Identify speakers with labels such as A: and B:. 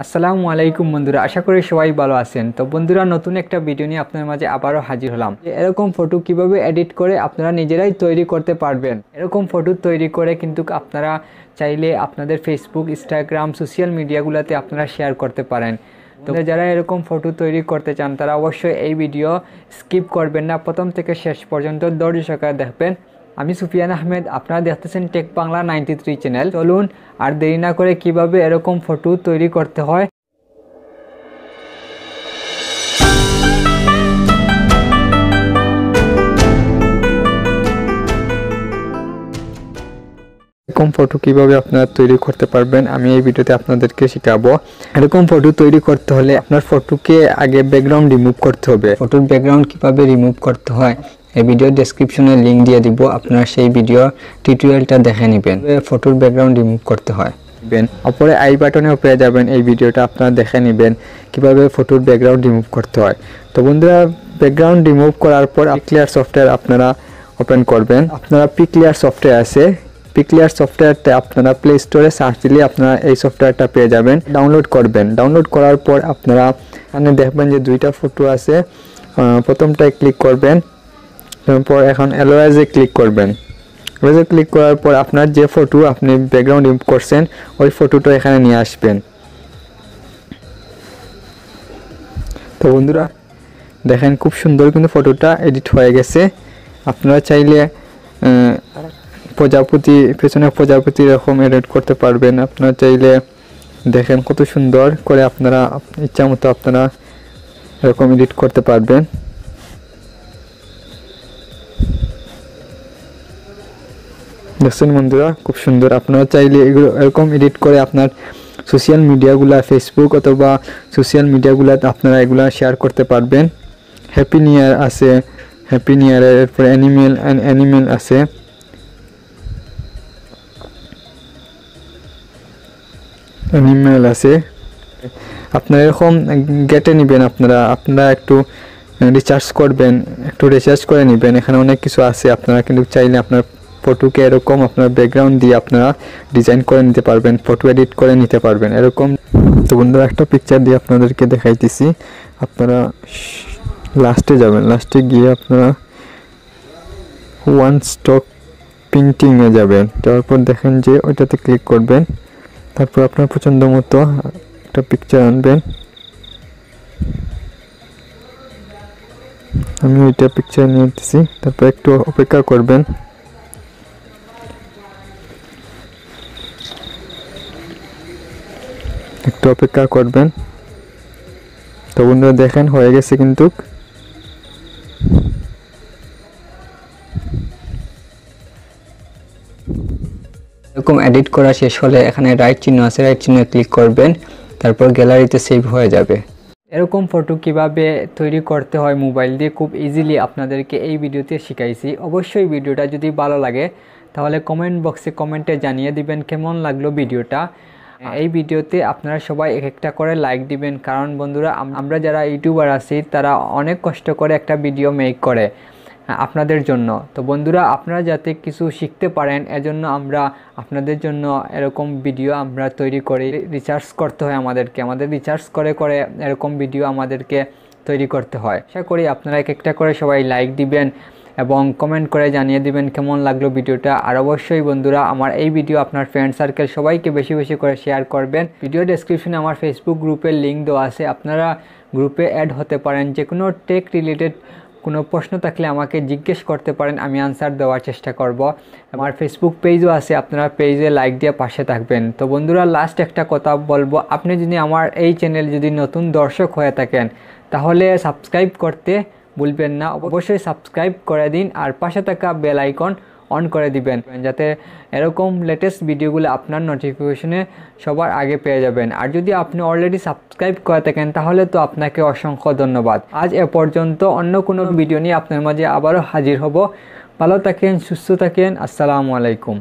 A: আসসালামু আলাইকুম বন্ধুরা, আশা করি সবাই ভালো আছেন। তো বন্ধুরা, নতুন একটা ভিডিও নিয়ে আপনাদের মাঝে আবারও হাজির হলাম। এরকম ফটো কিভাবে এডিট করে আপনারা নিজেরাই তৈরি করতে পারবেন। এরকম ফটো তৈরি করে কিন্তু আপনারা চাইলে আপনাদের ফেসবুক, ইনস্টাগ্রাম, সোশ্যাল মিডিয়াগুলোতে আপনারা শেয়ার করতে পারেন। তো যারা এরকম ফটো তৈরি করতে চান তারা অবশ্যই এই ভিডিও স্কিপ করবেন না, প্রথম থেকে শেষ পর্যন্ত ধৈর্য সহকারে দেখবেন। আমি সুফিয়ান আহমেদ, আপনারা দেখতেছেন টেক বাংলা 93 চ্যানেল। চলুন আর দেরি না করে কিভাবে এরকম ফটো তৈরি করতে হয় এরকম ফটো কিভাবে আপনারা তৈরি করতে পারবেন আমি এই ভিডিওতে আপনাদেরকে শেখাবো। এরকম ফটো তৈরি করতে হলে আপনার ফটোকে আগে ব্যাকগ্রাউন্ড রিমুভ করতে হবে। ফটোর ব্যাকগ্রাউন্ড কিভাবে রিমুভ করতে হয় এই ভিডিও ডেসক্রিপশনে লিংক দিয়ে দিব, আপনারা সেই ভিডিও টিউটোরিয়ালটা দেখে নেবেন। ফটোর ব্যাকগ্রাউন্ড রিমুভ করতে হয় উপরে আই বাটনেও পেয়ে যাবেন, এই ভিডিওটা আপনারা দেখে নেবেন কিভাবে ফটোর ব্যাকগ্রাউন্ড রিমুভ করতে হয়। তো বন্ধুরা, ব্যাকগ্রাউন্ড রিমুভ করার পর পিক্লিয়ার সফটওয়্যার আপনারা ওপেন করবেন। আপনারা পিক্লিয়ার সফটওয়্যার আছে, পিক্লিয়ার সফটওয়্যারটা আপনারা প্লে স্টোরে সার্চ দিলে আপনারা এই সফটওয়্যারটা পেয়ে যাবেন। ডাউনলোড করবেন। ডাউনলোড করার পর আপনারা এখানে দেখবেন যে দুইটা ফটো আছে, প্রথমটায় ক্লিক করবেন, তারপর এখন অ্যালোয়াজে ক্লিক করবেন। অ্যালোয়াজে ক্লিক করার পর আপনার যে ফটো আপনি ব্যাকগ্রাউন্ড রিমুভ করছেন ওই ফটোটা এখানে নিয়ে আসবেন। তো বন্ধুরা দেখেন খুব সুন্দর কিন্তু ফটোটা এডিট হয়ে গেছে। আপনারা চাইলে প্রজাপতি, পেছনে প্রজাপতি এরকম এডিট করতে পারবেন। আপনারা চাইলে দেখেন কত সুন্দর করে আপনারা ইচ্ছা মতো আপনারা এরকম এডিট করতে পারবেন। দেখছেন বন্ধুরা খুব সুন্দর। আপনারা চাইলে এগুলো এরকম এডিট করে আপনার সোশ্যাল মিডিয়াগুলা, ফেসবুক অথবা সোশ্যাল মিডিয়াগুলাতে আপনারা এগুলা শেয়ার করতে পারবেন। হ্যাপি নিউ ইয়ার আছে, হ্যাপি নিউ ইয়ারের এরপরে অ্যানিমেল আছে, অ্যানিমেল আছে। আপনারা এরকম গেটে নেবেন, আপনারা একটু রিসার্চ করবেন, একটু রিসার্চ করে নেবেন। এখানে অনেক কিছু আছে, আপনারা কিন্তু চাইলে আপনার ফটোকে এরকম আপনার ব্যাকগ্রাউন্ড দিয়ে আপনারা ডিজাইন করে নিতে পারবেন, ফটো এডিট করে নিতে পারবেন এরকম। তো বন্ধুরা একটা পিকচার দিয়ে আপনাদেরকে দেখাইতেছি। আপনারা লাস্টে যাবেন, লাস্টে গিয়ে আপনারা ওয়ান স্টক প্রিন্টিংয়ে যাবেন। যাওয়ার পর দেখেন যে ওইটাতে ক্লিক করবেন, তারপর আপনার পছন্দ মতো একটা পিকচার আনবেন। আমি ওইটা পিকচার নিয়ে নিতেছি, তারপর একটু অপেক্ষা করবেন। একটু অপেক্ষা করবেন। তো বন্ধুরা দেখেন হয়ে গেছে কিন্তু। এরকম এডিট করা শেষ হলে এখানে রাইট চিহ্ন আছে, রাইট চিহ্নে ক্লিক করবেন, তারপর গ্যালারিতে সেভ হয়ে যাবে। এরকম ফটো কিভাবে তৈরি করতে হয় মোবাইল দিয়ে খুব ইজিলি আপনাদেরকে এই ভিডিওতে শিখাইছি। অবশ্যই ভিডিওটা যদি ভালো লাগে তাহলে কমেন্ট বক্সে কমেন্টে জানিয়ে দিবেন কেমন লাগলো ভিডিওটা। এই ভিডিওতে আপনারা সবাই এক একটা করে লাইক দিবেন, কারণ বন্ধুরা আমরা যারা ইউটিউবার আছি তারা অনেক কষ্ট করে একটা ভিডিও মেক করে আপনাদের জন্য। তো বন্ধুরা আপনারা যাতে কিছু শিখতে পারেন এজন্য আমরা আপনাদের জন্য এরকম ভিডিও আমরা তৈরি করি। রিসার্চ করতে হয় আমাদের রিসার্চ করে করে এরকম ভিডিও আমাদেরকে তৈরি করতে হয়। আশা করি আপনারা এক একটা করে সবাই লাইক দিবেন এবং কমেন্ট করে জানিয়ে দিবেন কেমন লাগলো ভিডিওটা। আর অবশ্যই বন্ধুরা আমার এই ভিডিও আপনার ফ্রেন্ড সার্কেল সবাইকে বেশি বেশি করে শেয়ার করবেন। ভিডিও ডেসক্রিপশনে আমার ফেসবুক গ্রুপের লিঙ্ক দেওয়া আছে, আপনারা গ্রুপে অ্যাড হতে পারেন। যে কোনো টেক রিলেটেড কোনো প্রশ্ন থাকলে আমাকে জিজ্ঞেস করতে পারেন, আমি আনসার দেওয়ার চেষ্টা করব। আমার ফেসবুক পেজও আছে, আপনারা পেজে লাইক দিয়ে পাশে থাকবেন। তো বন্ধুরা লাস্ট একটা কথা বলবো, আপনি যদি আমার এই চ্যানেল যদি নতুন দর্শক হয়ে থাকেন তাহলে সাবস্ক্রাইব করতে ভুলবেন না, অবশ্যই সাবস্ক্রাইব করে দিন আর পাশে থাকা বেল আইকন অন করে দিবেন যাতে এরকম লেটেস্ট ভিডিওগুলো আপনার নোটিফিকেশনে সবার আগে পেয়ে যাবেন। আর যদি আপনি অলরেডি সাবস্ক্রাইব করে থাকেন তাহলে তো আপনাকে অসংখ্য ধন্যবাদ। আজ এ পর্যন্ত, অন্য কোনো ভিডিও নিয়ে আপনার মাঝে আবারও হাজির হব। ভালো থাকেন, সুস্থ থাকেন, আসসালামু আলাইকুম।